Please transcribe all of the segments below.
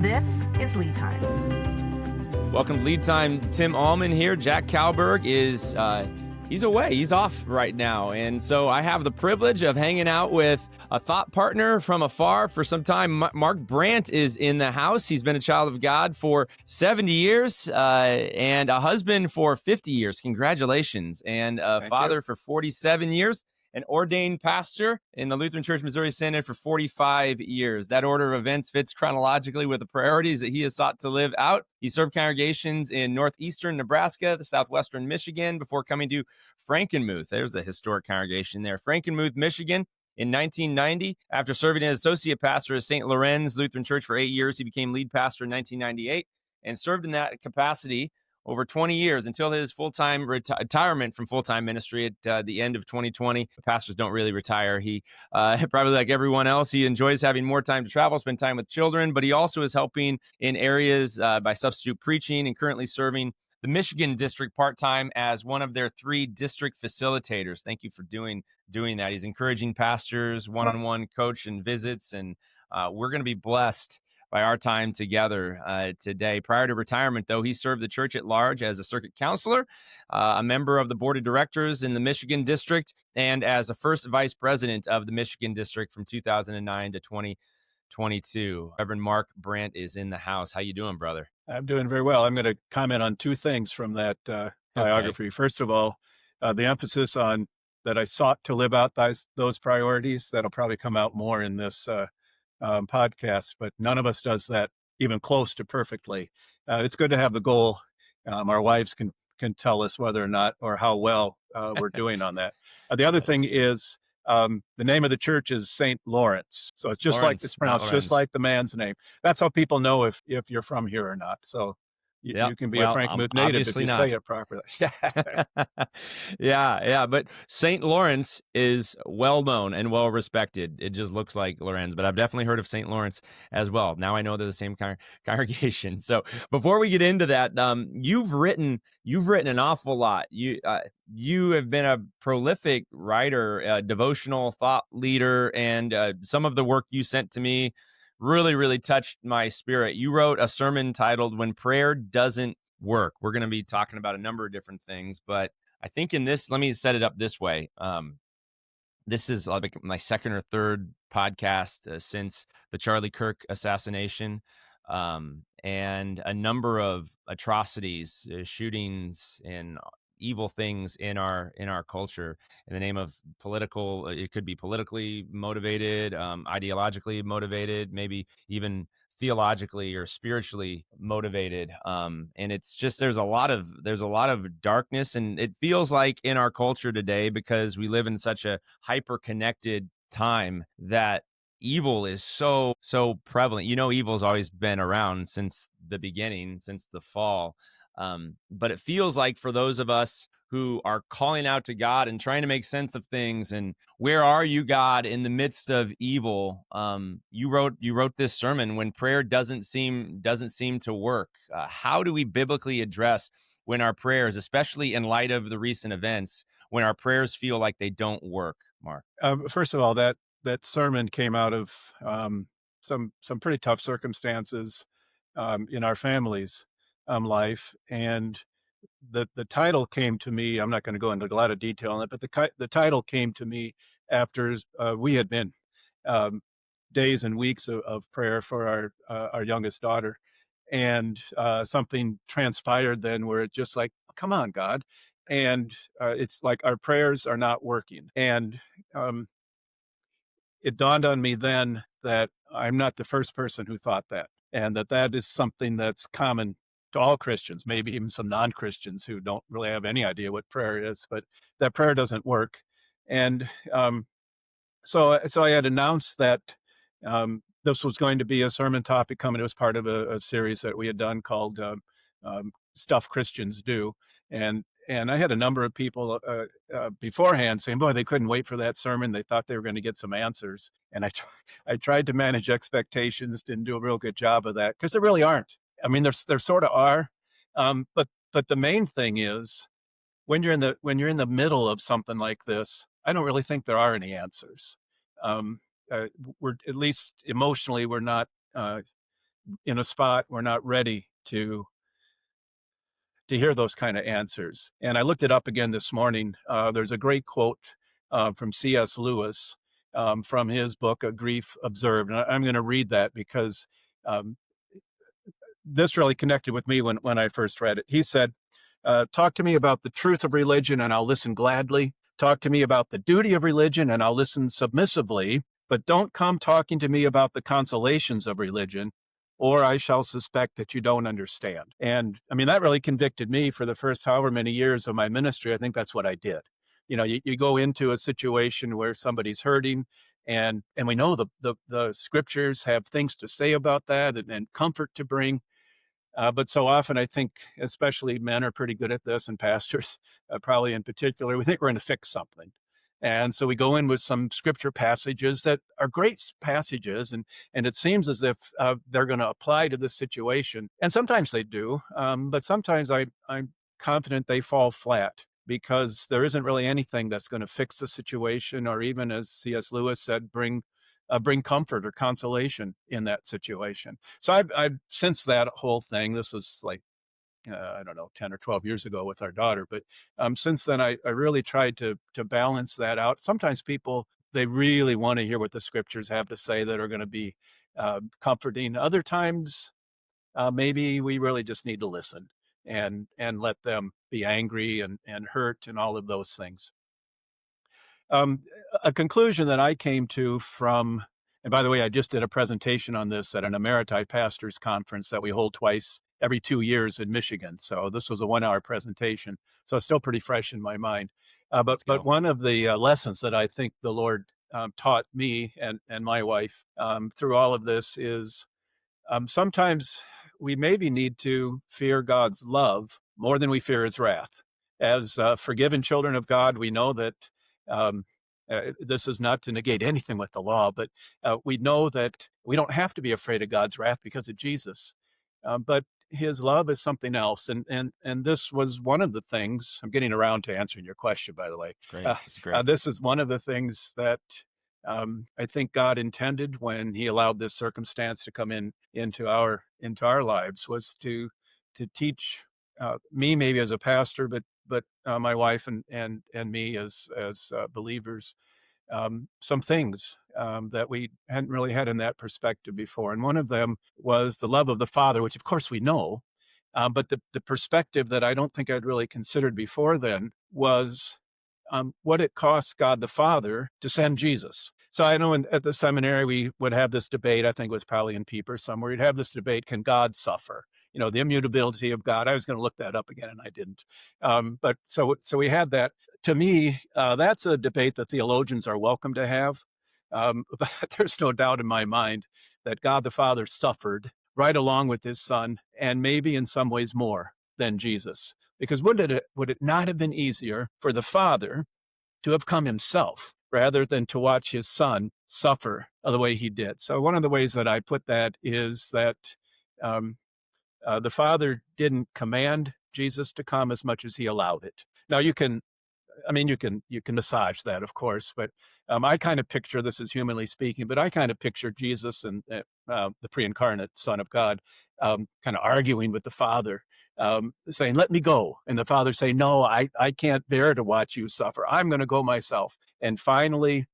This is Lead Time. Welcome to Lead Time. Tim Ahlman here. Jack Kalberg is he's away. He's off right now. And so I have the privilege of hanging out with a thought partner from afar for some time. Mark Brandt is in the house. He's been a child of God for 70 years and a husband for 50 years. Congratulations. And a father for 47 years. An ordained pastor in the Lutheran Church Missouri Synod for 45 years. That order of events fits chronologically with the priorities that he has sought to live out. He served congregations in northeastern Nebraska, the southwestern Michigan, before coming to Frankenmuth. There's a historic congregation there. Frankenmuth, Michigan. In 1990, after serving as associate pastor at St. Lorenz Lutheran Church for 8 years, he became lead pastor in 1998 and served in that capacity over 20 years until his full-time retirement from full-time ministry at the end of 2020. Pastors don't really retire. He, probably like everyone else, he enjoys having more time to travel, spend time with children, but he also is helping in areas by substitute preaching and currently serving the Michigan district part-time as one of their 3 district facilitators. Thank you for doing that. He's encouraging pastors, one-on-one coach and visits, and we're going to be blessed by our time together today. Prior to retirement, though, he served the church at large as a circuit counselor, a member of the board of directors in the Michigan district, and as a first vice president of the Michigan district from 2009 to 2022. Reverend Mark Brandt is in the house. How you doing, brother? I'm doing very well. I'm going to comment on 2 things from that biography. First of all, the emphasis on that I sought to live out those priorities. That'll probably come out more in this podcast, but none of us does that even close to perfectly. It's good to have the goal. Our wives can tell us whether or not or how well we're doing on that. The other thing is the name of the church is St. Lawrence. So it's just Lawrence, like it's pronounced just like the man's name. That's how people know if you're from here or not. So you can be a Frankenmuth native if you say it properly. Yeah. But St. Lawrence is well known and well respected. It just looks like Lorenz, but I've definitely heard of St. Lawrence as well. Now I know they're the same congregation. So before we get into that, you've written an awful lot. You have been a prolific writer, a devotional thought leader, and some of the work you sent to me really, really touched my spirit. You wrote a sermon titled "When Prayer Doesn't Work." We're going to be talking about a number of different things, but I think in this, let me set it up this way. This is like my second or third podcast since the Charlie Kirk assassination, and a number of atrocities, shootings, and evil things in our culture in the name of political. It could be politically motivated, ideologically motivated, maybe even theologically or spiritually motivated. And it's just there's a lot of darkness, and it feels like in our culture today, because we live in such a hyper connected time, that evil is so prevalent. Evil's always been around since the beginning, since the fall. But it feels like for those of us who are calling out to God and trying to make sense of things, and where are you, God, in the midst of evil? You wrote this sermon, "When Prayer Doesn't Seem to Work." How do we biblically address when our prayers, especially in light of the recent events, when our prayers feel like they don't work, Mark? First of all, that sermon came out of some pretty tough circumstances in our family's life, and the title came to me. I'm not going to go into a lot of detail on it, but the title came to me after we had been days and weeks of prayer for our youngest daughter, and something transpired then where it just like, come on, God, and it's like our prayers are not working, and it dawned on me then that I'm not the first person who thought that, and that is something that's common to all Christians, maybe even some non-Christians who don't really have any idea what prayer is, but that prayer doesn't work. And so I had announced that this was going to be a sermon topic coming. It was part of a series that we had done called Stuff Christians Do. And I had a number of people beforehand saying, boy, they couldn't wait for that sermon. They thought they were going to get some answers. And I tried to manage expectations, didn't do a real good job of that, because there really aren't. I mean, there sort of are, but the main thing is when you're in the middle of something like this, I don't really think there are any answers. We're, at least emotionally, we're not in a spot we're not ready to hear those kind of answers. And I looked it up again this morning. There's a great quote from C.S. Lewis from his book, A Grief Observed. And I'm going to read that because um, this really connected with me when I first read it. He said, talk to me about the truth of religion and I'll listen gladly. Talk to me about the duty of religion and I'll listen submissively. But don't come talking to me about the consolations of religion, or I shall suspect that you don't understand. And I mean, that really convicted me for the first however many years of my ministry. I think that's what I did. You know, you go into a situation where somebody's hurting, and we know the scriptures have things to say about that and comfort to bring. But so often, I think, especially men are pretty good at this, and pastors probably in particular, we think we're going to fix something. And so we go in with some scripture passages that are great passages, and it seems as if they're going to apply to this situation. And sometimes they do, but sometimes I'm confident they fall flat because there isn't really anything that's going to fix the situation, or even, as C.S. Lewis said, bring comfort or consolation in that situation. So I've since that whole thing, this was like, I don't know, 10 or 12 years ago with our daughter. But since then, I really tried to balance that out. Sometimes people, they really want to hear what the scriptures have to say that are going to be comforting. Other times, maybe we really just need to listen and let them be angry and hurt and all of those things. A conclusion that I came to from, and by the way, I just did a presentation on this at an Emeriti Pastors Conference that we hold twice every 2 years in Michigan. So this was a 1-hour presentation. So it's still pretty fresh in my mind. But one of the lessons that I think the Lord taught me and my wife through all of this is sometimes we maybe need to fear God's love more than we fear his wrath. As forgiven children of God, we know that this is not to negate anything with the law, but we know that we don't have to be afraid of God's wrath because of Jesus. But his love is something else. And this was one of the things, I'm getting around to answering your question, by the way. Great. That's great. This is one of the things that I think God intended when he allowed this circumstance to come into our lives, was to teach me, maybe as a pastor, but my wife and me as believers, some things that we hadn't really had in that perspective before. And one of them was the love of the Father, which of course we know, but the perspective that I don't think I'd really considered before then was what it cost God the Father to send Jesus. So I know at the seminary, we would have this debate. I think it was probably in Peeper somewhere. We'd have this debate, can God suffer? You know, the immutability of God. I was going to look that up again, and I didn't. But so we had that. To me, that's a debate that theologians are welcome to have. But there's no doubt in my mind that God the Father suffered right along with his Son, and maybe in some ways more than Jesus. Because would it not have been easier for the Father to have come himself rather than to watch his Son suffer the way he did? So one of the ways that I put that is that the Father didn't command Jesus to come as much as he allowed it. Now you can massage that, of course, but I kind of picture, this is humanly speaking, but I kind of picture Jesus and the pre-incarnate Son of God kind of arguing with the Father, saying, let me go. And the Father saying, no, I can't bear to watch you suffer. I'm going to go myself. And finally,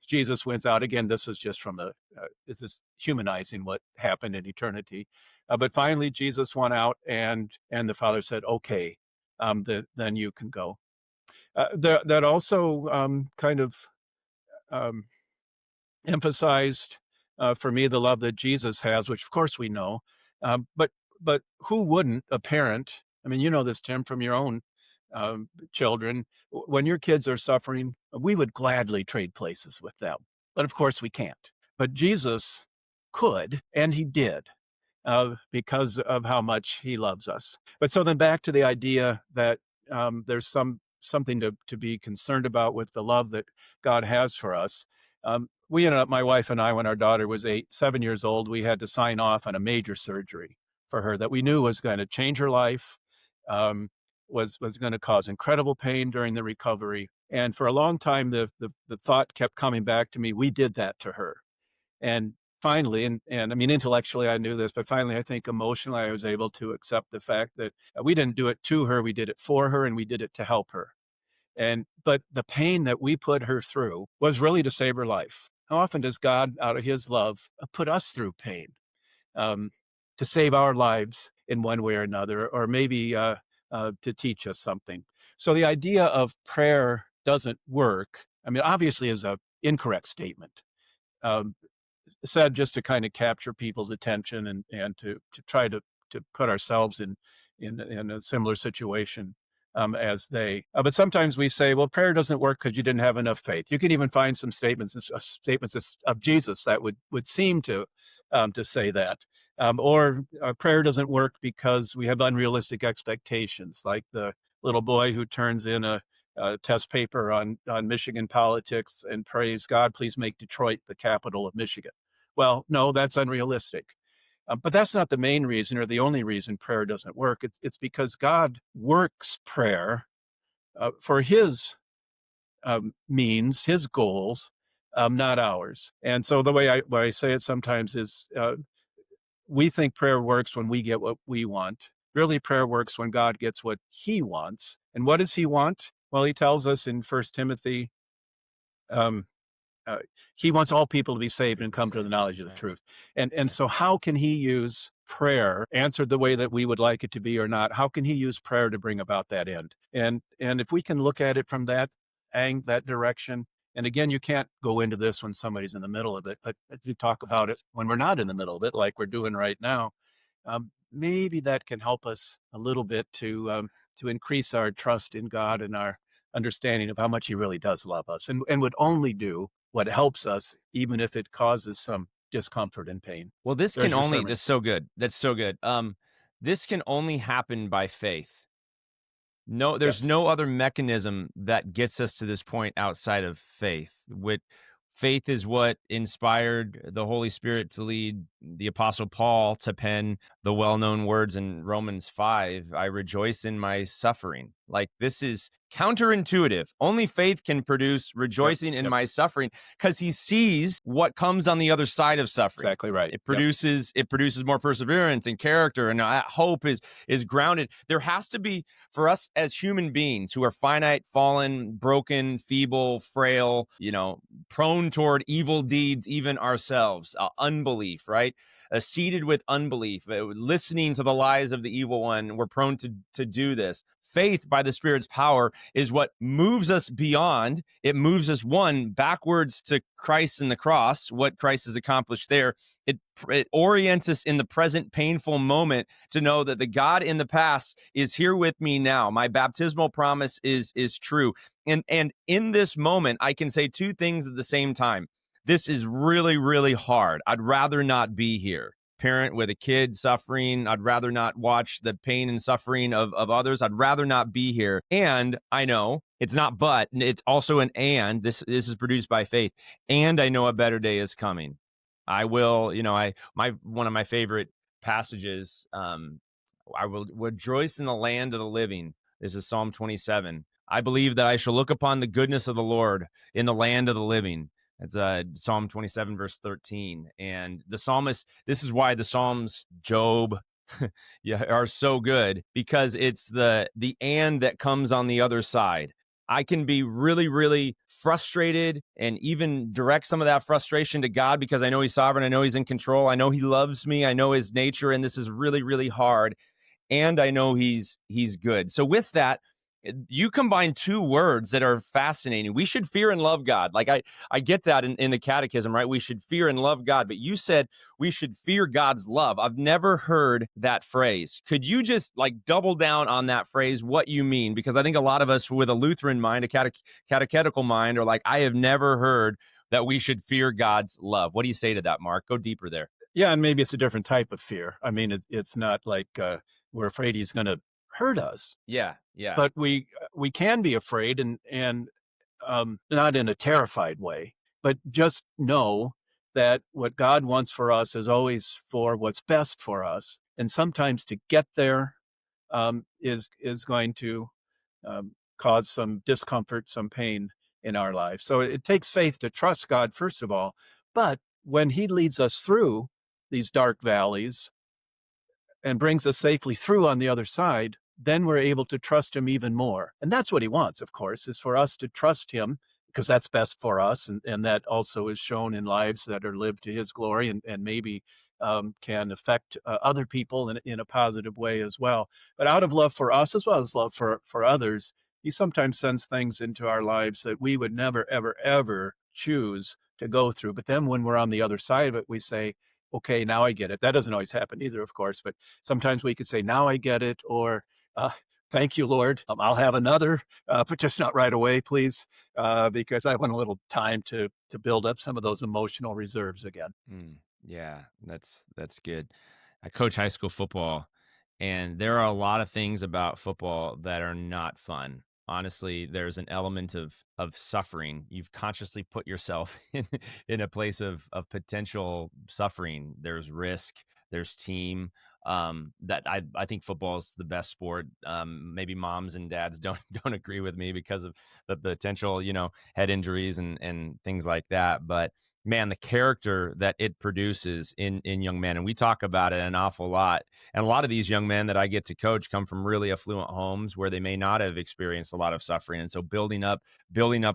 Jesus wins out. Again, this is just from this is humanizing what happened in eternity. But finally, Jesus won out, and the Father said, okay, then you can go. That also kind of emphasized for me the love that Jesus has, which of course we know, but who wouldn't? A parent. I mean, you know this, Tim, from your own children. When your kids are suffering, we would gladly trade places with them, but of course we can't. But Jesus could, and he did. Because of how much he loves us. But so then back to the idea that there's something to be concerned about with the love that God has for us. We ended up, my wife and I, when our daughter was 7 years old, we had to sign off on a major surgery for her that we knew was going to change her life, was going to cause incredible pain during the recovery. And for a long time, the thought kept coming back to me, we did that to her. And finally, and I mean, intellectually, I knew this, but finally, I think emotionally, I was able to accept the fact that we didn't do it to her, we did it for her, and we did it to help her. But the pain that we put her through was really to save her life. How often does God, out of his love, put us through pain um, to save our lives in one way or another, or maybe to teach us something? So the idea of prayer doesn't work, I mean, obviously is a incorrect statement. Um, Said just to kind of capture people's attention and to try to put ourselves in a similar situation as they. But sometimes we say, well, prayer doesn't work because you didn't have enough faith. You can even find some statements of Jesus that would seem to say that. Or prayer doesn't work because we have unrealistic expectations, like the little boy who turns in a test paper on Michigan politics and prays, God, please make Detroit the capital of Michigan. Well, no, that's unrealistic. But that's not the main reason or the only reason prayer doesn't work. It's because God works prayer for his means, his goals, not ours. And so the way I say it sometimes is we think prayer works when we get what we want. Really, prayer works when God gets what he wants. And what does he want? Well, he tells us in 1 Timothy, um, uh, he wants all people to be saved and come to the knowledge of the truth. And so how can he use prayer, answered the way that we would like it to be or not? How can he use prayer to bring about that end? And if we can look at it from that that direction, and again, you can't go into this when somebody's in the middle of it, but if you talk about it when we're not in the middle of it, like we're doing right now, maybe that can help us a little bit to increase our trust in God and our understanding of how much he really does love us, and would only do what helps us, even if it causes some discomfort and pain. Well, this There's can your only, sermon. that's so good. That's so good. This can only happen by faith. No, there's Yes. no other mechanism that gets us to this point outside of faith. Faith is what inspired the Holy Spirit to lead the Apostle Paul to pen the well-known words in Romans 5, I rejoice in my suffering. Like, this is counterintuitive. Only faith can produce rejoicing in Yep. my suffering, because he sees what comes on the other side of suffering. Exactly right. It produces more perseverance and character, and hope is grounded. There has to be, for us as human beings who are finite, fallen, broken, feeble, frail, prone toward evil deeds, even ourselves, unbelief, right? Seated with unbelief, listening to the lies of the evil one, we're prone to do this. Faith, by the Spirit's power, is what moves us beyond. It moves us, one, backwards to Christ and the cross, what Christ has accomplished there. It orients us in the present painful moment to know that the God in the past is here with me now. My baptismal promise is true. And in this moment, I can say two things at the same time. This is really, really hard. I'd rather not be here. Parent with a kid suffering. I'd rather not watch the pain and suffering of others. I'd rather not be here. And I know it's not but, it's also an and. This is produced by faith. And I know a better day is coming. I will, one of my favorite passages, I will rejoice in the land of the living. This is Psalm 27. I believe that I shall look upon the goodness of the Lord in the land of the living. It's Psalm 27, verse 13. And the psalmist, this is why the Psalms, Job, are so good, because it's the and that comes on the other side. I can be really, really frustrated and even direct some of that frustration to God, because I know he's sovereign. I know he's in control. I know he loves me. I know his nature. And this is really, really hard. And I know he's good. So with that, you combine two words that are fascinating. We should fear and love God. Like I get that in the catechism, right? We should fear and love God. But you said we should fear God's love. I've never heard that phrase. Could you just double down on that phrase, what you mean? Because I think a lot of us with a Lutheran mind, a catechetical mind, are like, I have never heard that we should fear God's love. What do you say to that, Mark? Go deeper there. Yeah, and maybe it's a different type of fear. I mean, it's not like we're afraid he's going to hurt us. Yeah. But we can be afraid, and not in a terrified way, but just know that what God wants for us is always for what's best for us, and sometimes to get there is going to cause some discomfort, some pain in our lives. So it takes faith to trust God, first of all, but when he leads us through these dark valleys and brings us safely through on the other side, then we're able to trust him even more. And that's what he wants, of course, is for us to trust him because that's best for us. And that also is shown in lives that are lived to his glory and maybe can affect other people in a positive way as well. But out of love for us as well as love for others, he sometimes sends things into our lives that we would never, ever, ever choose to go through. But then when we're on the other side of it, we say, okay, now I get it. That doesn't always happen either, of course, but sometimes we could say, now I get it, or thank you, Lord. I'll have another, but just not right away, please, because I want a little time to build up some of those emotional reserves again. Yeah, that's good. I coach high school football, and there are a lot of things about football that are not fun. Honestly, there's an element of suffering. You've consciously put yourself in a place of potential suffering. There's risk, there's team. That I think football is the best sport. Maybe moms and dads don't agree with me because of the potential, head injuries and things like that. But man, the character that it produces in young men, and we talk about it an awful lot. And a lot of these young men that I get to coach come from really affluent homes where they may not have experienced a lot of suffering. And so building up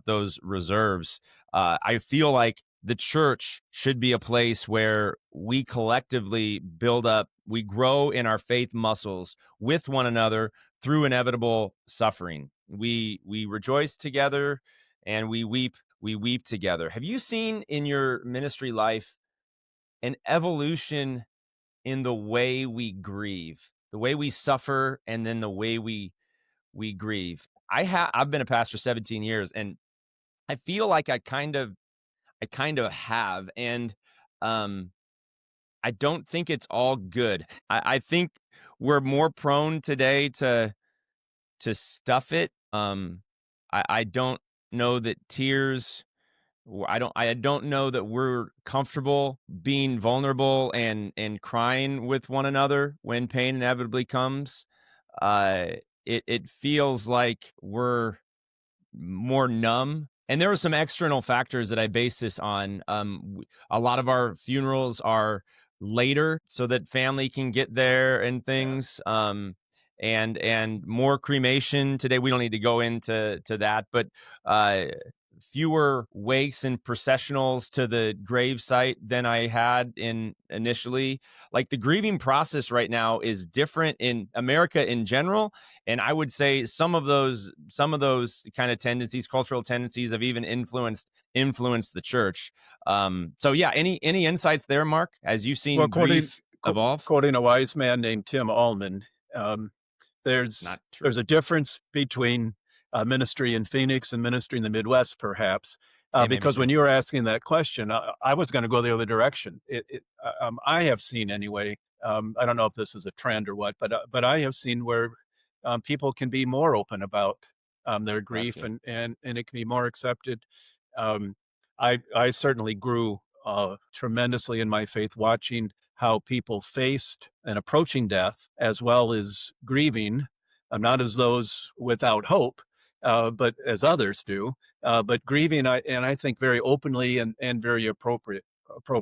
those reserves, I feel like the church should be a place where we collectively build up, we grow in our faith muscles with one another through inevitable suffering. We rejoice together and we weep together. Have you seen in your ministry life an evolution in the way we grieve, the way we suffer, and then the way we grieve? I've been a pastor 17 years, and I feel like I kind of have, and I don't think it's all good. I think we're more prone today to stuff it. I don't know that tears. I don't know that we're comfortable being vulnerable and crying with one another when pain inevitably comes. It feels like we're more numb. And there are some external factors that I base this on. A lot of our funerals are later so that family can get there and things. And more cremation today. We don't need to go into that, but fewer wakes and processionals to the grave site than I had initially. Like the grieving process right now is different in America in general. And I would say some of those kind of tendencies, cultural tendencies, have even influenced the church. So yeah, any insights there, Mark, as you've seen grief evolve? Quoting a wise man named Tim Ahlman, there's a difference between ministry in Phoenix and ministry in the Midwest, perhaps, because when you were asking that question, I was going to go the other direction. I have seen anyway. I don't know if this is a trend or what, but I have seen where people can be more open about their grief and it can be more accepted. I certainly grew tremendously in my faith watching how people faced and approaching death as well as grieving, not as those without hope, but as others do, but grieving, I think very openly and very appropriately.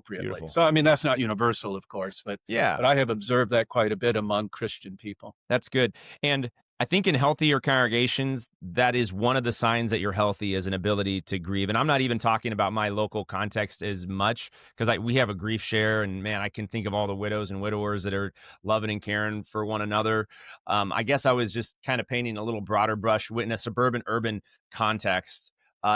Beautiful. So, I mean, that's not universal, of course, but I have observed that quite a bit among Christian people. That's good. And I think in healthier congregations, that is one of the signs that you're healthy, is an ability to grieve. And I'm not even talking about my local context as much, because we have a grief share, and man, I can think of all the widows and widowers that are loving and caring for one another. I guess I was just kind of painting a little broader brush in a suburban urban context.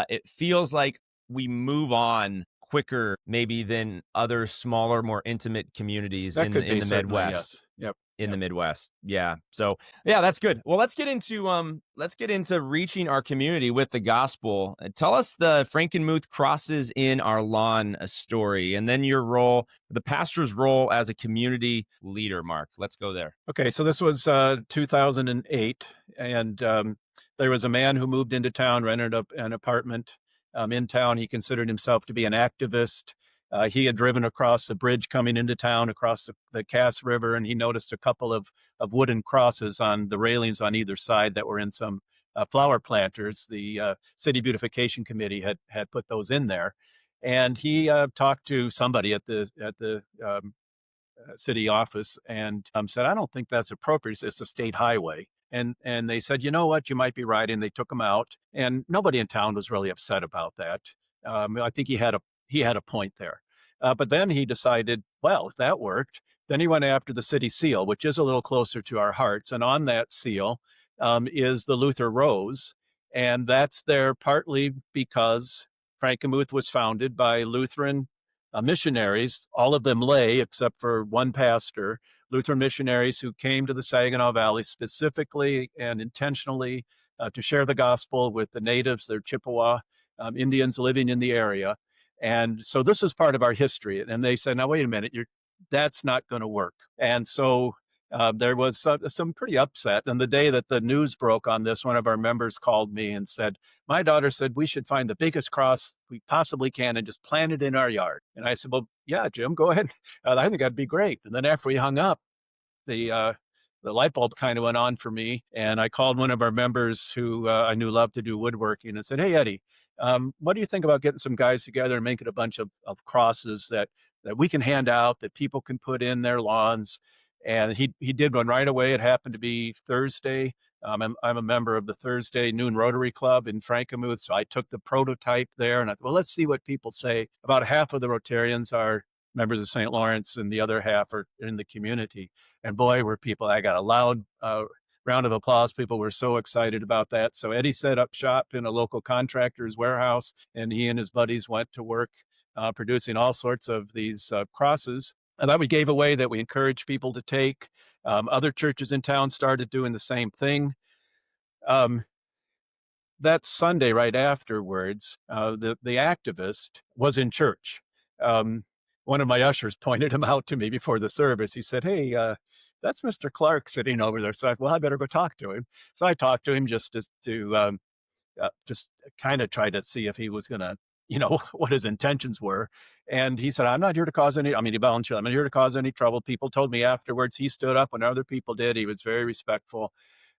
It feels like we move on quicker maybe than other smaller, more intimate communities in the Midwest. Yes. In the Midwest. Yeah. So yeah, that's good. Well, let's get into reaching our community with the gospel. Tell us the Frankenmuth crosses in our lawn story, and then your role, the pastor's role as a community leader, Mark. Let's go there. Okay. So this was 2008, and there was a man who moved into town, rented up an apartment in town. He considered himself to be an activist. He had driven across the bridge coming into town across the Cass River, and he noticed a couple of wooden crosses on the railings on either side that were in some flower planters. The City Beautification Committee had put those in there. And he talked to somebody at the city office and said, I don't think that's appropriate. It's a state highway. And they said, you know what, you might be right. And they took him out. And nobody in town was really upset about that. I think he had a point there. But then he decided, well, if that worked, then he went after the city seal, which is a little closer to our hearts. And on that seal is the Luther Rose. And that's there partly because Frankenmuth was founded by Lutheran missionaries, all of them lay except for one pastor, Lutheran missionaries who came to the Saginaw Valley specifically and intentionally to share the gospel with the natives, their Chippewa Indians living in the area. And so this is part of our history. And they said, now, wait a minute, that's not going to work. And so there was some pretty upset. And the day that the news broke on this, one of our members called me and said, my daughter said we should find the biggest cross we possibly can and just plant it in our yard. And I said, well, yeah, Jim, go ahead. I think that'd be great. And then after we hung up, the light bulb kind of went on for me. And I called one of our members who I knew loved to do woodworking and said, hey, Eddie, what do you think about getting some guys together and making a bunch of crosses that we can hand out, that people can put in their lawns? And he did one right away. It happened to be Thursday. I'm a member of the Thursday Noon Rotary Club in Frankenmuth. So I took the prototype there and I thought, well, let's see what people say. About half of the Rotarians are members of St. Lawrence and the other half are in the community. And boy, were people, I got a loud round of applause. People were so excited about that. So Eddie set up shop in a local contractor's warehouse and he and his buddies went to work producing all sorts of these crosses that we gave away, that we encouraged people to take. Other churches in town started doing the same thing. That Sunday right afterwards, the activist was in church. One of my ushers pointed him out to me before the service. He said, hey, that's Mr. Clark sitting over there. So I thought, well, I better go talk to him. So I talked to him just to just kind of try to see if he was going to, what his intentions were. And he said, I'm not here to cause any, he volunteered. I'm not here to cause any trouble. People told me afterwards he stood up when other people did. He was very respectful.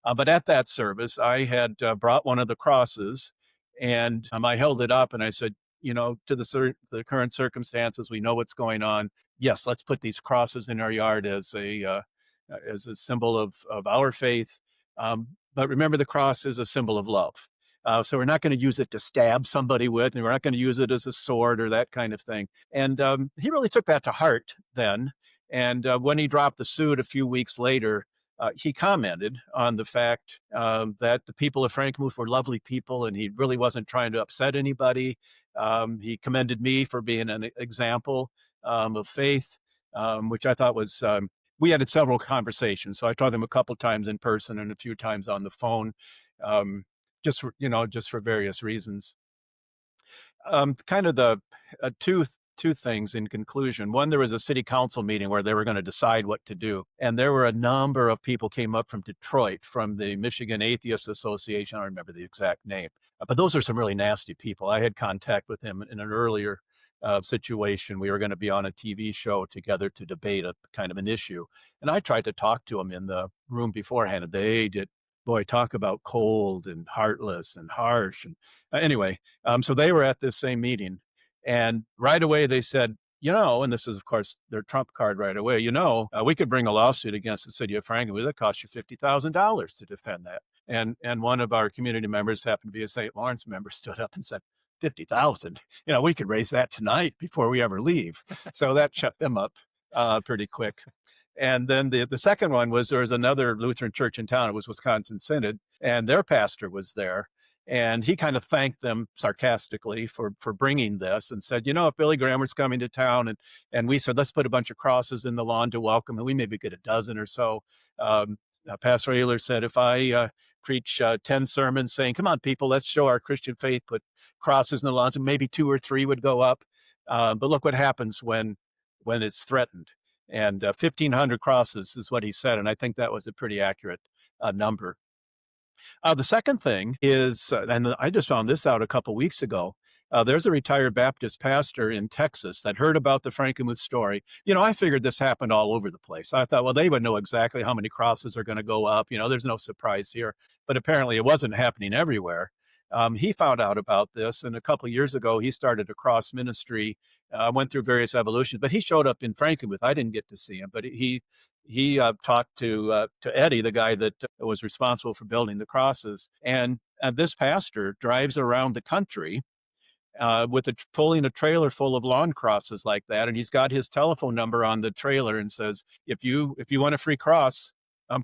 But at that service, I had brought one of the crosses and I held it up and I said, to the current circumstances, we know what's going on. Yes, let's put these crosses in our yard as a symbol of our faith. But remember, the cross is a symbol of love. So we're not going to use it to stab somebody with, and we're not going to use it as a sword or that kind of thing. And he really took that to heart then. And when he dropped the suit a few weeks later, he commented on the fact that the people of Frankenmuth were lovely people, and he really wasn't trying to upset anybody. He commended me for being an example of faith, which I thought was, we had several conversations. So I talked to him a couple times in person and a few times on the phone. Just for various reasons. Kind of the two things in conclusion. One, there was a city council meeting where they were going to decide what to do. And there were a number of people came up from Detroit, from the Michigan Atheist Association. I don't remember the exact name, but those are some really nasty people. I had contact with them in an earlier situation. We were going to be on a TV show together to debate a kind of an issue. And I tried to talk to them in the room beforehand, and they did. Boy, talk about cold and heartless and harsh. And anyway, so they were at this same meeting. And right away they said, and this is, of course, their trump card right away, we could bring a lawsuit against the city of Frankenmuth. That cost you $50,000 to defend that. And one of our community members, happened to be a St. Lawrence member, stood up and said, 50,000, we could raise that tonight before we ever leave. So that shut them up pretty quick. And then the second one was, there was another Lutheran church in town. It was Wisconsin Synod, and their pastor was there. And he kind of thanked them sarcastically for bringing this and said, if Billy Graham was coming to town and we said, let's put a bunch of crosses in the lawn to welcome, and we maybe get a dozen or so. Pastor Ayler said, if I preach 10 sermons saying, come on, people, let's show our Christian faith, put crosses in the lawns, and maybe 2 or 3 would go up. But look what happens when it's threatened. And 1,500 crosses is what he said. And I think that was a pretty accurate number. The second thing is, and I just found this out a couple weeks ago, there's a retired Baptist pastor in Texas that heard about the Frankenmuth story. I figured this happened all over the place. I thought, well, they would know exactly how many crosses are going to go up. There's no surprise here. But apparently it wasn't happening everywhere. He found out about this, and a couple of years ago, he started a cross ministry. Went through various evolutions, but he showed up in Frankenmuth. I didn't get to see him, but he talked to Eddie, the guy that was responsible for building the crosses. And this pastor drives around the country pulling a trailer full of lawn crosses like that, and he's got his telephone number on the trailer and says, if you want a free cross,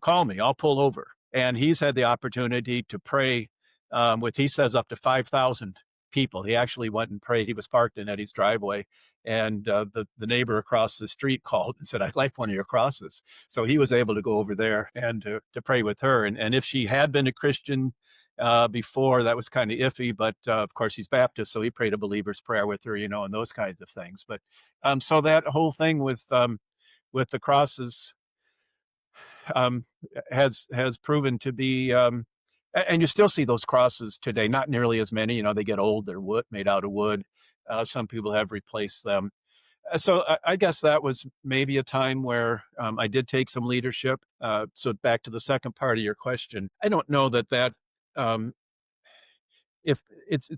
call me, I'll pull over. And he's had the opportunity to pray with, he says, up to 5,000 people. He actually went and prayed. He was parked in Eddie's driveway, and the neighbor across the street called and said, I'd like one of your crosses. So he was able to go over there and to pray with her. And if she had been a Christian before, that was kind of iffy, but of course he's Baptist, so he prayed a believer's prayer with her, and those kinds of things. But so that whole thing with the crosses has proven to be, and you still see those crosses today. Not nearly as many. They get old. They're made out of wood. Some people have replaced them. So I guess that was maybe a time where I did take some leadership. So back to the second part of your question, I don't know that if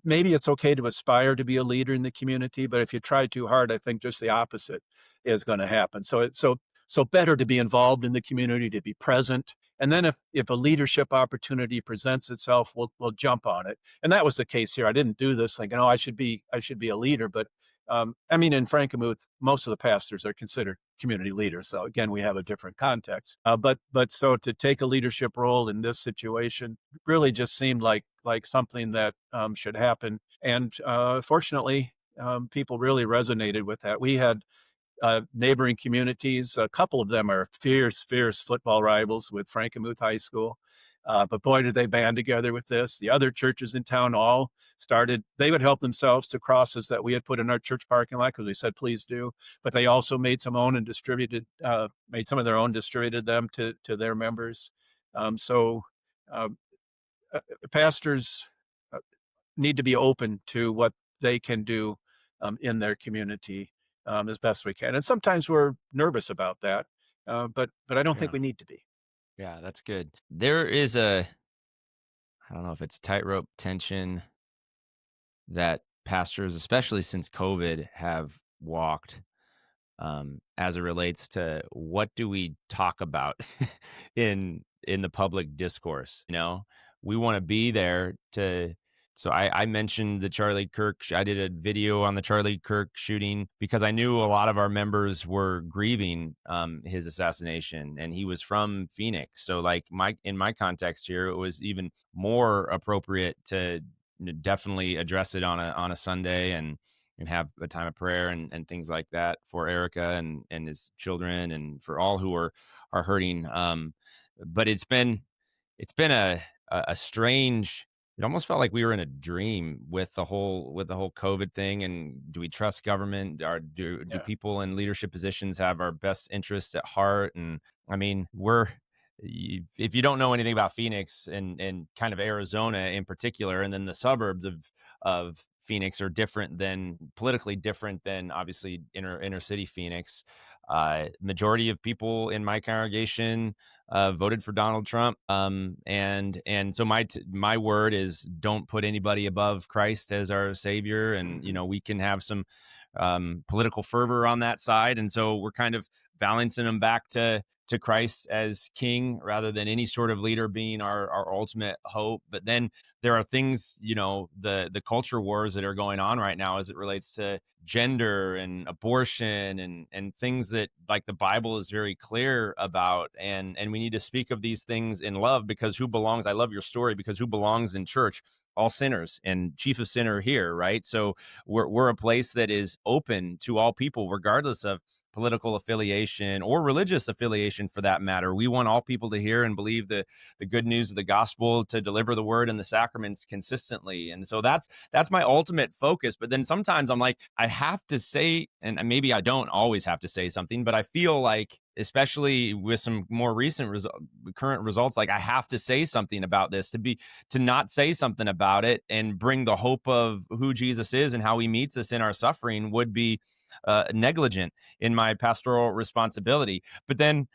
maybe it's okay to aspire to be a leader in the community, but if you try too hard, I think just the opposite is going to happen. So better to be involved in the community, to be present. And then if a leadership opportunity presents itself, we'll jump on it. And that was the case here. I didn't do this thinking, I should be a leader. But in Frankenmuth, most of the pastors are considered community leaders. So again, we have a different context. But so to take a leadership role in this situation really just seemed like something that should happen. And fortunately, people really resonated with that. We had neighboring communities. A couple of them are fierce football rivals with Frankenmuth High School. But boy, did they band together with this. The other churches in town all started, they would help themselves to crosses that we had put in our church parking lot because we said, please do. But they also made some own and made some of their own, distributed them to their members. Pastors need to be open to what they can do in their community as best we can. And sometimes we're nervous about that, but I don't think we need to be. Yeah, that's good. There is I don't know if it's a tightrope tension that pastors, especially since COVID, have walked as it relates to what do we talk about in the public discourse. We want to be there to. So I mentioned the Charlie Kirk. I did a video on the Charlie Kirk shooting because I knew a lot of our members were grieving his assassination, and he was from Phoenix. So in my context here, it was even more appropriate to definitely address it on a Sunday and have a time of prayer and things like that for Erica and his children and for all who are hurting. But it's been a strange. It almost felt like we were in a dream with the whole COVID thing. And do we trust government? Do people in leadership positions have our best interests at heart? And if you don't know anything about Phoenix and kind of Arizona in particular, and then the suburbs of Phoenix are politically different than obviously inner city Phoenix. Majority of people in my congregation voted for Donald Trump. And so my word is don't put anybody above Christ as our savior. And, we can have some political fervor on that side. And so we're kind of balancing them back to Christ as king rather than any sort of leader being our ultimate hope. But then there are things, the culture wars that are going on right now as it relates to gender and abortion and things that the Bible is very clear about. And we need to speak of these things in love because I love your story, because who belongs in church? All sinners, and chief of sinner here, right? So we're a place that is open to all people, regardless of political affiliation or religious affiliation for that matter. We want all people to hear and believe the good news of the gospel, to deliver the word and the sacraments consistently. And so that's my ultimate focus. But then sometimes I'm like, I have to say, and maybe I don't always have to say something, but I feel like, especially with some more recent current results, I have to say something about this. To not say something about it and bring the hope of who Jesus is and how he meets us in our suffering would be negligent in my pastoral responsibility. But then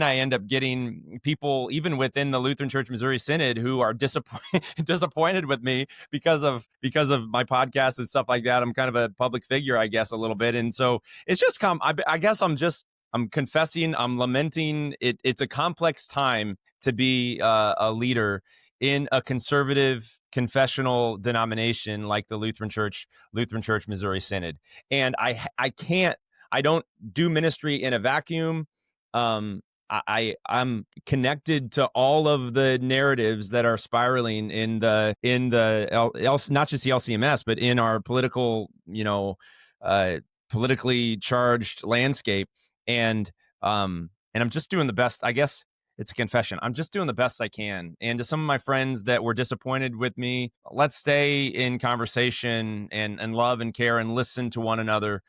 I end up getting people even within the Lutheran Church Missouri Synod who are disappointed with me because of my podcast and stuff like that. I'm kind of a public figure, I guess, a little bit, and so it's just I guess I'm confessing, I'm lamenting. It's a complex time to be a leader in a conservative confessional denomination like the Lutheran Church Missouri Synod. And I don't do ministry in a vacuum. I'm connected to all of the narratives that are spiraling in the not just the LCMS, but in our political, politically charged landscape. And I'm just doing the best. I guess it's a confession. I'm just doing the best I can. And to some of my friends that were disappointed with me, let's stay in conversation and love and care and listen to one another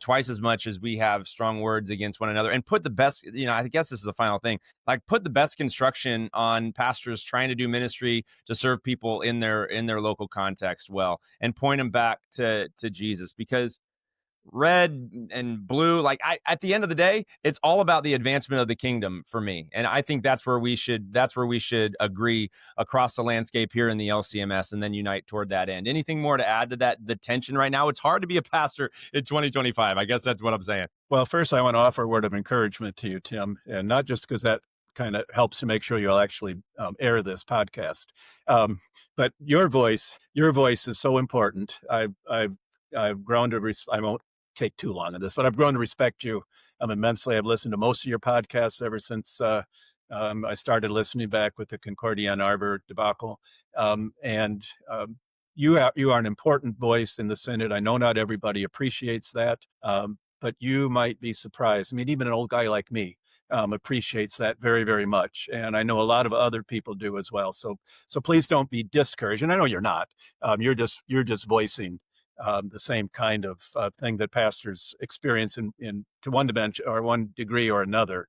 twice as much as we have strong words against one another, and put the best, I guess this is the final thing, like put the best construction on pastors trying to do ministry to serve people in their local context well, and point them back to Jesus, because red and blue, like at the end of the day, it's all about the advancement of the kingdom for me. And I think that's where we should agree across the landscape here in the LCMS, and then unite toward that end. Anything more to add to that? The tension right now, it's hard to be a pastor in 2025. I guess that's what I'm saying. Well, first, I want to offer a word of encouragement to you, Tim, and not just because that kind of helps to make sure you'll actually air this podcast, but your voice is so important. I've grown to I won't take too long on this, but I've grown to respect you immensely. I've listened to most of your podcasts ever since I started listening back with the Concordia Ann Arbor debacle. You are an important voice in the Synod. I know not everybody appreciates that, but you might be surprised. I mean, even an old guy like me appreciates that very, very much. And I know a lot of other people do as well. So please don't be discouraged. And I know you're not. You're just voicing the same kind of thing that pastors experience in to one dimension or one degree or another.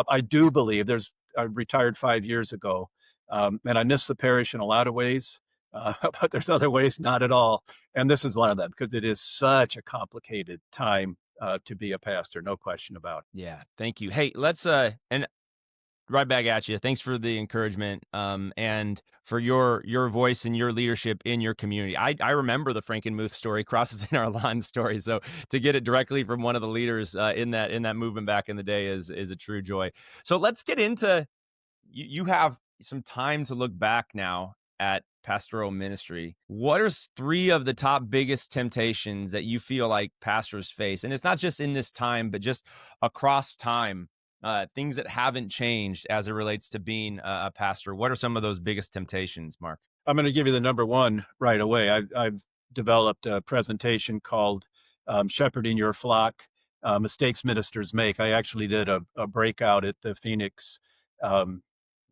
I do believe I retired 5 years ago, and I miss the parish in a lot of ways, but there's other ways not at all. And this is one of them, because it is such a complicated time to be a pastor, no question about it. Yeah, thank you. Hey, let's and right back at you. Thanks for the encouragement, and for your voice and your leadership in your community. I remember the Frankenmuth story, crosses in our lawn story. So to get it directly from one of the leaders in that movement back in the day is a true joy. So let's get into, you have some time to look back now at pastoral ministry. What are 3 of the top biggest temptations that you feel like pastors face? And it's not just in this time, but just across time. Things that haven't changed as it relates to being a pastor. What are some of those biggest temptations, Mark? I'm going to give you the number one right away. I've developed a presentation called Shepherding Your Flock, Mistakes Ministers Make. I actually did a breakout at the Phoenix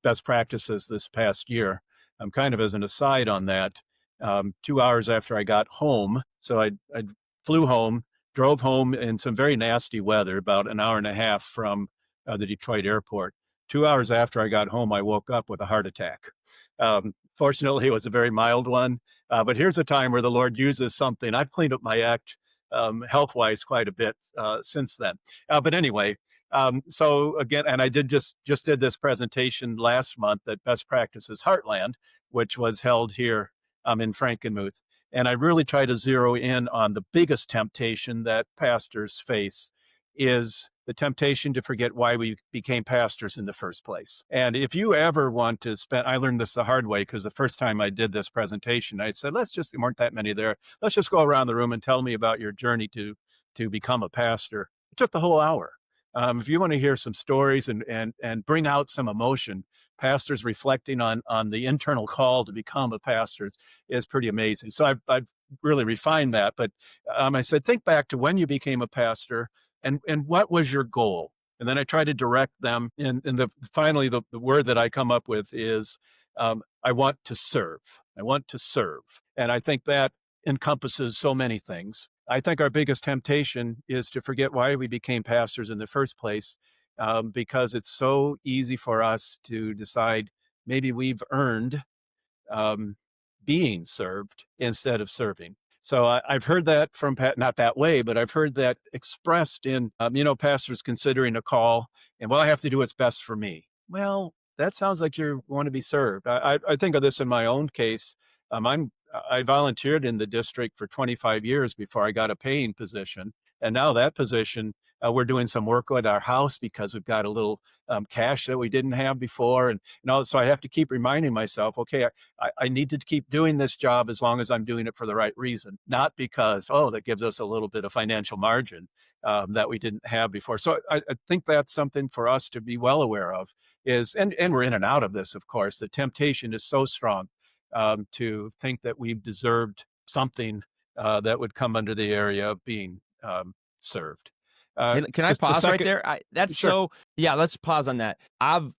Best Practices this past year. Kind of as an aside on that, 2 hours after I got home, so I flew home, drove home in some very nasty weather, about an hour and a half from the Detroit airport. 2 hours after I got home, I woke up with a heart attack. Fortunately, it was a very mild one. But here's a time where the Lord uses something. I've cleaned up my act health-wise quite a bit since then. But anyway, so again, and I just did this presentation last month at Best Practices Heartland, which was held here in Frankenmuth. And I really try to zero in on the biggest temptation that pastors face is the temptation to forget why we became pastors in the first place. And if you ever want to spend, I learned this the hard way, because the first time I did this presentation, I said, there weren't that many there. Let's just go around the room and tell me about your journey to become a pastor. It took the whole hour. If you want to hear some stories and bring out some emotion, pastors reflecting on the internal call to become a pastor is pretty amazing. So I've really refined that. But I said, think back to when you became a pastor and what was your goal? And then I try to direct them. And finally, the word that I come up with is, I want to serve. I want to serve. And I think that encompasses so many things. I think our biggest temptation is to forget why we became pastors in the first place, because it's so easy for us to decide maybe we've earned being served instead of serving. So I've heard that from Pat, not that way, but I've heard that expressed in, pastors considering a call, and well, I have to do what's best for me. Well, that sounds like you want to be served. I think of this in my own case. I volunteered in the district for 25 years before I got a paying position, and now that position, we're doing some work at our house because we've got a little cash that we didn't have before, and so I have to keep reminding myself, okay, I need to keep doing this job as long as I'm doing it for the right reason, not because, that gives us a little bit of financial margin that we didn't have before. So I think that's something for us to be well aware of and we're in and out of this, of course. The temptation is so strong to think that we've deserved something that would come under the area of being served. Hey, can I pause right there? That's Sure. so, yeah, let's pause on that. I'm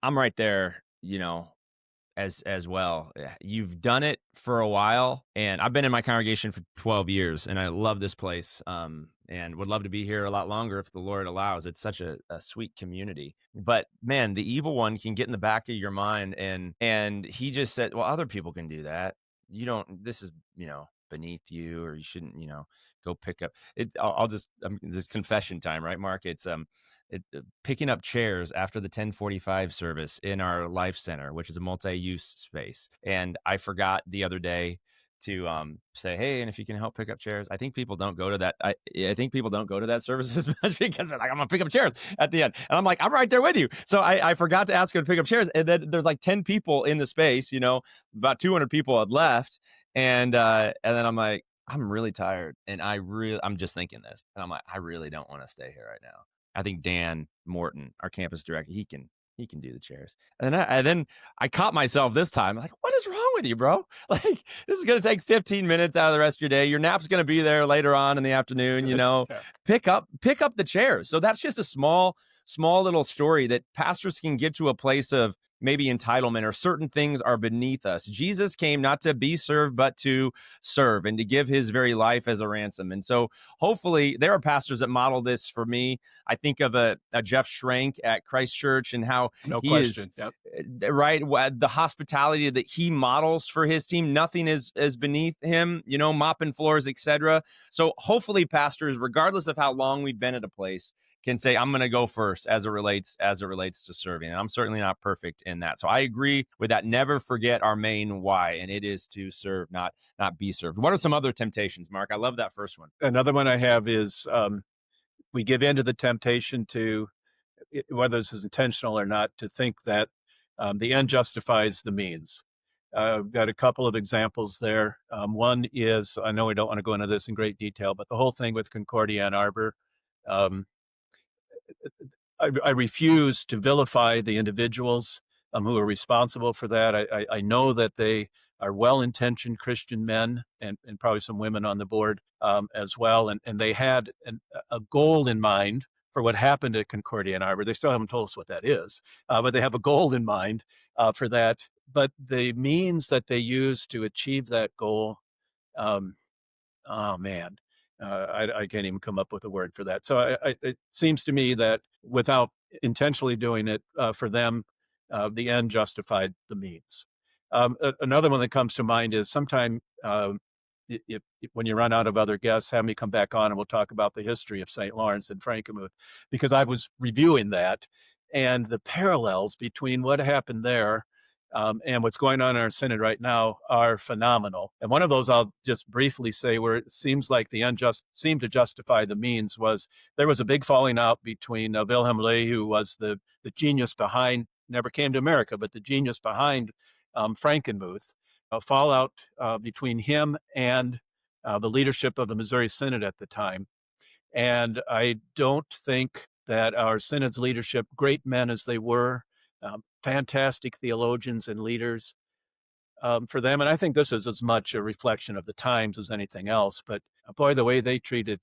right there, as well. You've done it for a while, and I've been in my congregation for 12 years, and I love this place, and would love to be here a lot longer if the Lord allows. It's such a sweet community. But man, the evil one can get in the back of your mind, and he just said, well, other people can do that. You don't, this is, beneath you, or you shouldn't, go pick up it. I'll just, this confession time, right, Mark? It's, picking up chairs after the 10:45 service in our life center, which is a multi-use space. And I forgot the other day to say, hey, and if you can help pick up chairs. I think people don't go to that. I think people don't go to that service as much because they're like, I'm gonna pick up chairs at the end. And I'm like, I'm right there with you. So I forgot to ask her to pick up chairs. And then there's like 10 people in the space, about 200 people had left. And then I'm like, I'm really tired. And I'm just thinking this. And I'm like, I really don't want to stay here right now. I think Dan Morton, our campus director, he can do the chairs. And then I caught myself this time. I'm like, what is wrong with you, bro? Like, this is going to take 15 minutes out of the rest of your day. Your nap's going to be there later on in the afternoon, Yeah. pick up the chairs. So that's just a small little story that pastors can get to a place of maybe entitlement, or certain things are beneath us. Jesus came not to be served, but to serve, and to give his very life as a ransom. And so hopefully there are pastors that model this for me. I think of a Jeff Schrank at Christ Church, and how No he question. is, Yep. right, the hospitality that he models for his team. Nothing is beneath him, mopping floors, etc. So hopefully pastors, regardless of how long we've been at a place, can say, I'm going to go first as it relates to serving. And I'm certainly not perfect in that. So I agree with that. Never forget our main why, and it is to serve, not be served. What are some other temptations, Mark? I love that first one. Another one I have is we give in to the temptation to, whether this is intentional or not, to think that the end justifies the means. I've got a couple of examples there. One is, I know we don't want to go into this in great detail, but the whole thing with Concordia Ann Arbor, um, I refuse to vilify the individuals who are responsible for that. I know that they are well-intentioned Christian men, and probably some women on the board as well. And they had a goal in mind for what happened at Concordia Ann Arbor. They still haven't told us what that is, but they have a goal in mind for that. But the means that they use to achieve that goal, um, oh man, I can't even come up with a word for that. So it seems to me that without intentionally doing it for them, the end justified the means. Another one that comes to mind is sometime when you run out of other guests, have me come back on and we'll talk about the history of St. Lawrence and Frankenmuth, because I was reviewing that, and the parallels between what happened there and what's going on in our synod right now are phenomenal. And one of those I'll just briefly say, where it seems like the unjust seemed to justify the means, was there was a big falling out between Wilhelm Ley, who was the genius behind, never came to America, but the genius behind Frankenmuth, a fallout between him and the leadership of the Missouri Synod at the time. And I don't think that our synod's leadership, great men as they were, fantastic theologians and leaders, for them, and I think this is as much a reflection of the times as anything else, but boy, the way they treated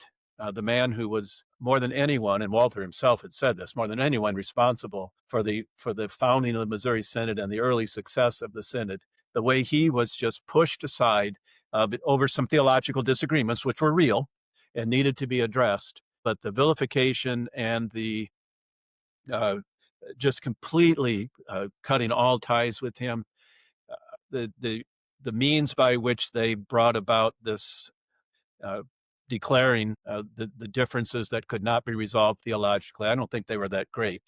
the man who was more than anyone, and Walther himself had said this, more than anyone responsible for the founding of the Missouri Synod and the early success of the Synod, the way he was just pushed aside over some theological disagreements, which were real and needed to be addressed, but the vilification and the just completely cutting all ties with him, the the means by which they brought about this declaring the differences that could not be resolved theologically, I don't think they were that great.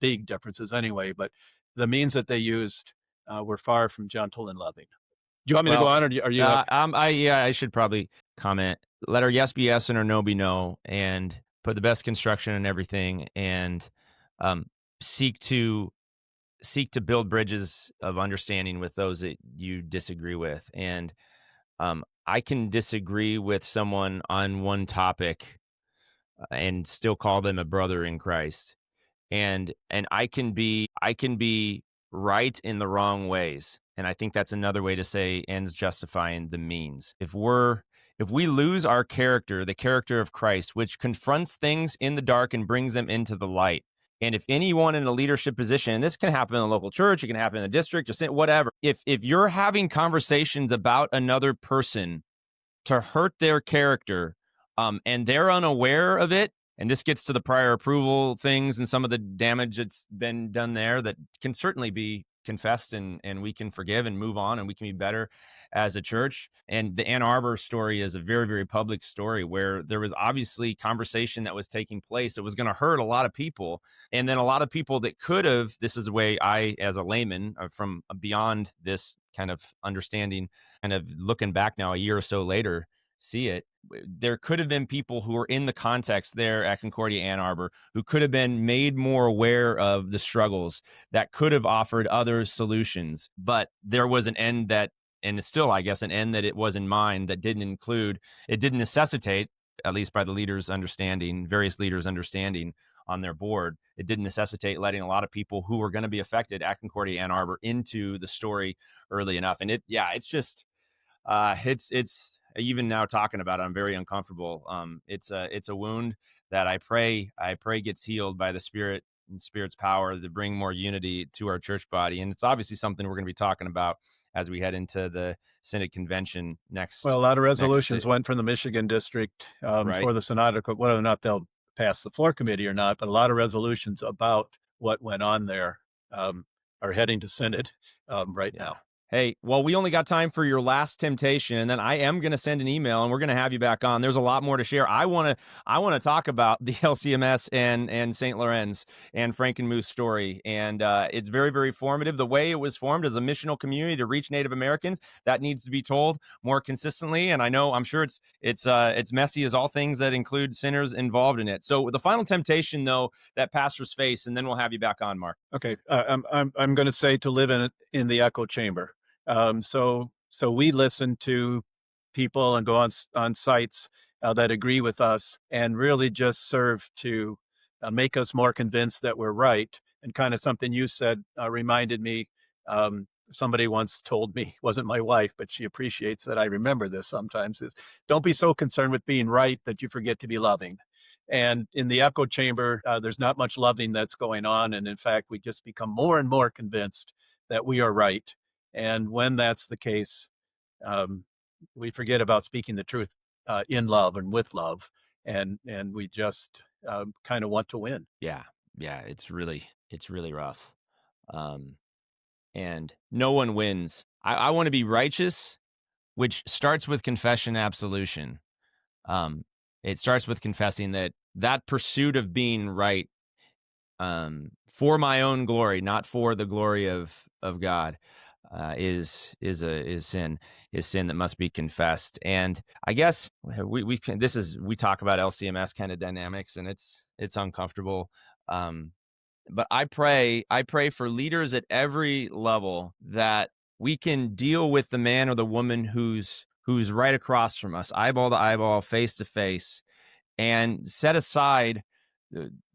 Big differences anyway, but the means that they used were far from gentle and loving. Do you want me to go Well, on, or are you? I should probably comment. Let our yes be yes and our no be no, and put the best construction in everything, and um, seek to build bridges of understanding with those that you disagree with. And I can disagree with someone on one topic and still call them a brother in Christ. And I can be right in the wrong ways. And I think that's another way to say ends justifying the means. If we lose our character, the character of Christ, which confronts things in the dark and brings them into the light. And if anyone in a leadership position, and this can happen in a local church, it can happen in a district, just whatever. If you're having conversations about another person to hurt their character, and they're unaware of it, and this gets to the prior approval things and some of the damage that's been done there that can certainly be confessed, and we can forgive and move on, and we can be better as a church. And the Ann Arbor story is a very, very public story where there was obviously conversation that was taking place. It was going to hurt a lot of people. And then a lot of people that could have, this is the way I, as a layman, from beyond this kind of understanding, kind of looking back now a year or so later, see it. There could have been people who were in the context there at Concordia Ann Arbor who could have been made more aware of the struggles, that could have offered others solutions. But there was an end that, and it's still, I guess, an end that it was in mind that didn't necessitate, at least by the leaders' understanding, various leaders' understanding on their board, it didn't necessitate letting a lot of people who were going to be affected at Concordia Ann Arbor into the story early enough. And it's just, it's even now talking about it, I'm very uncomfortable. It's a wound that I pray gets healed by the Spirit and Spirit's power to bring more unity to our church body. And it's obviously something we're going to be talking about as we head into the Synod Convention next. Well, a lot of resolutions went from the Michigan district Right. for the synodical, whether or not they'll pass the floor committee or not, but a lot of resolutions about what went on there are heading to Synod right now. Hey, well, we only got time for your last temptation, and then I am going to send an email, and we're going to have you back on. There's a lot more to share. I want to talk about the LCMS and St. Lawrence and Frankenmuth story, and it's very, very formative. The way it was formed as a missional community to reach Native Americans, that needs to be told more consistently. And I'm sure it's messy as all things that include sinners involved in it. So the final temptation, though, that pastors face, and then we'll have you back on, Mark. Okay, I'm going to say to live in the echo chamber. So we listen to people and go on sites that agree with us and really just serve to make us more convinced that we're right. And kind of something you said reminded me. Somebody once told me, wasn't my wife, but she appreciates that I remember this sometimes, is don't be so concerned with being right that you forget to be loving. And in the echo chamber, there's not much loving that's going on. And in fact, we just become more and more convinced that we are right. And when that's the case, we forget about speaking the truth in love and with love, and we just kind of want to win. Yeah, it's really rough, and no one wins. I want to be righteous, which starts with confession, absolution. It starts with confessing that pursuit of being right, for my own glory, not for the glory of God. Is sin that must be confessed. And I guess we talk about LCMS kind of dynamics, and it's uncomfortable. But I pray for leaders at every level that we can deal with the man or the woman who's right across from us, eyeball to eyeball, face to face, and set aside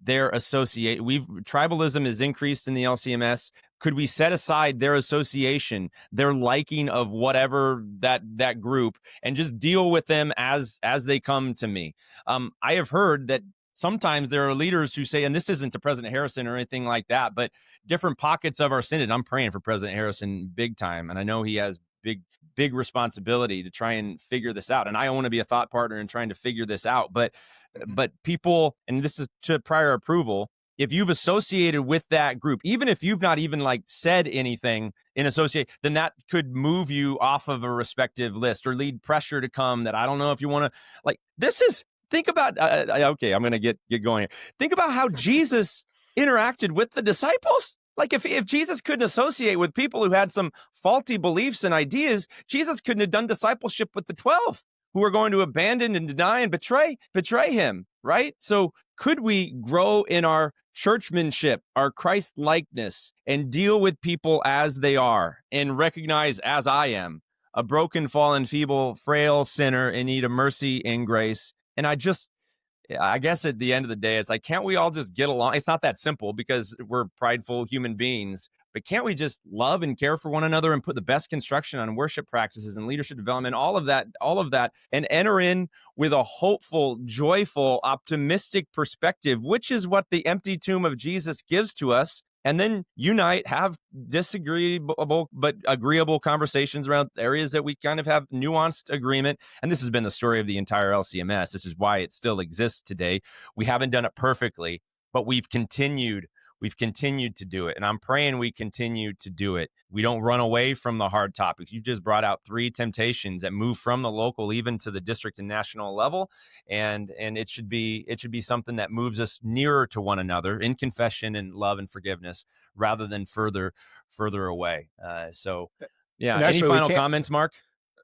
their associate. Tribalism is increased in the LCMS. Could we set aside their association, their liking of whatever that group, and just deal with them as they come to me? I have heard that sometimes there are leaders who say, and this isn't to President Harrison or anything like that, but different pockets of our synod. I'm praying for President Harrison big time, and I know he has big responsibility to try and figure this out. And I want to be a thought partner in trying to figure this out. But people, and this is to prior approval, if you've associated with that group, even if you've not even like said anything in associate, then that could move you off of a respective list or lead pressure to come that I don't know if you want to like. This is, think about, okay, I'm going to get going here. Think about how Jesus interacted with the disciples. Like if Jesus couldn't associate with people who had some faulty beliefs and ideas, Jesus couldn't have done discipleship with the 12 who are going to abandon and deny and betray him, right? So could we grow in our churchmanship, our Christ likeness, and deal with people as they are and recognize, as I am, a broken, fallen, feeble, frail sinner in need of mercy and grace? And I guess at the end of the day, it's like, can't we all just get along? It's not that simple because we're prideful human beings, but can't we just love and care for one another and put the best construction on worship practices and leadership development, all of that, and enter in with a hopeful, joyful, optimistic perspective, which is what the empty tomb of Jesus gives to us, and then unite, have disagreeable but agreeable conversations around areas that we kind of have nuanced agreement. And this has been the story of the entire LCMS. This is why it still exists today. We haven't done it perfectly, but we've continued to do it. And I'm praying we continue to do it. We don't run away from the hard topics. You just brought out 3 temptations that move from the local even to the district and national level. And it should be something that moves us nearer to one another in confession and love and forgiveness rather than further away. So yeah. Any final comments, Mark?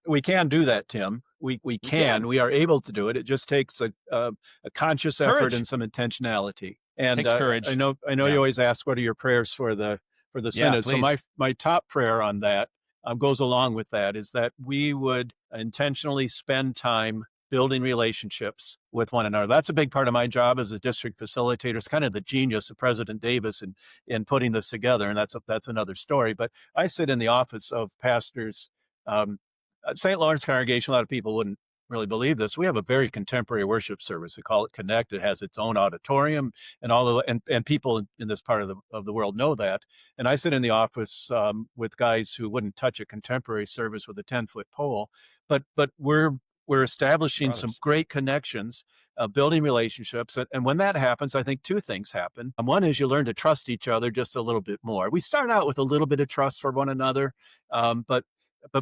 We can do that, Tim. We can. We are able to do it. It just takes a conscious effort Courage. And some intentionality. And takes courage. I know you always ask, what are your prayers for the synod? So my top prayer on that goes along with that, is that we would intentionally spend time building relationships with one another. That's a big part of my job as a district facilitator. It's kind of the genius of President Davis in putting this together, and that's another story. But I sit in the office of pastors. St. Lawrence congregation, a lot of people wouldn't really believe this. We have a very contemporary worship service. We call it Connect. It has its own auditorium, and people in this part of the world know that. And I sit in the office with guys who wouldn't touch a contemporary service with a 10-foot pole, but we're establishing some great connections, building relationships. And when that happens, I think 2 things happen. One is you learn to trust each other just a little bit more. We start out with a little bit of trust for one another, but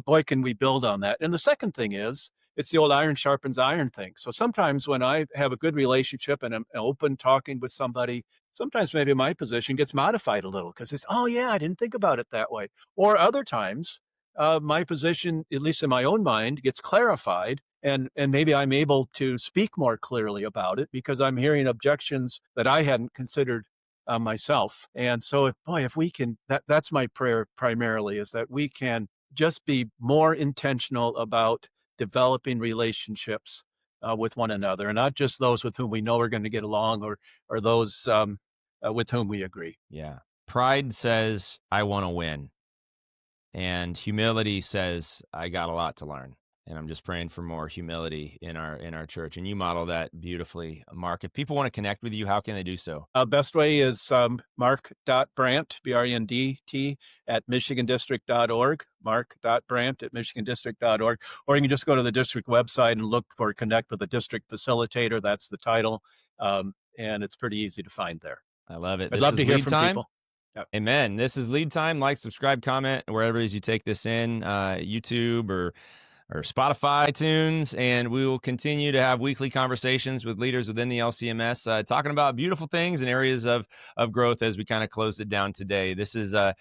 boy, can we build on that. And the second thing is, it's the old iron sharpens iron thing. So sometimes when I have a good relationship and I'm open talking with somebody, sometimes maybe my position gets modified a little because it's, oh yeah, I didn't think about it that way. Or other times, my position, at least in my own mind, gets clarified. And maybe I'm able to speak more clearly about it because I'm hearing objections that I hadn't considered myself. And so if we can, that's my prayer primarily, is that we can just be more intentional about developing relationships with one another, and not just those with whom we know are going to get along or those with whom we agree. Yeah. Pride says, I want to win. And humility says, I got a lot to learn. And I'm just praying for more humility in our church. And you model that beautifully, Mark. If people want to connect with you, how can they do so? Best way is mark.brandt, BRENDT, at michigandistrict.org, mark.brandt at michigandistrict.org. Or you can just go to the district website and look for Connect with a District Facilitator. That's the title. And it's pretty easy to find there. I love it. I'd love to hear from people. Yep. Amen. This is Lead Time. Like, subscribe, comment, wherever it is you take this in, YouTube or Spotify, iTunes, and we will continue to have weekly conversations with leaders within the LCMS, talking about beautiful things and areas of growth as we kind of close it down today. This is a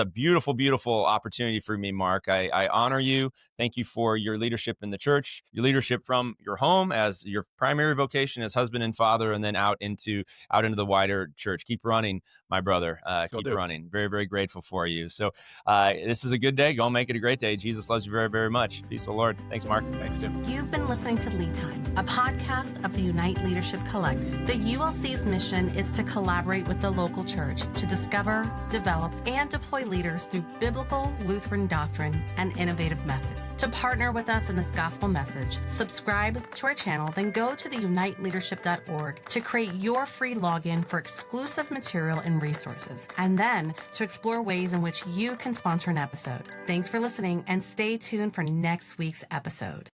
beautiful, beautiful opportunity for me, Mark. I honor you. Thank you for your leadership in the church, your leadership from your home as your primary vocation as husband and father, and then out into the wider church. Keep running, my brother. Keep running. Very, very grateful for you. So this is a good day. Go make it a great day. Jesus loves you very, very much. Peace of the Lord. Thanks, Mark. Thanks, Tim. You've been listening to Lead Time, a podcast of the Unite Leadership Collective. The ULC's mission is to collaborate with the local church to discover, develop, and deploy leaders through biblical Lutheran doctrine and innovative methods. To partner with us in this gospel message, subscribe to our channel, then go to theuniteleadership.org to create your free login for exclusive material and resources, and then to explore ways in which you can sponsor an episode. Thanks for listening, and stay tuned for next week's episode.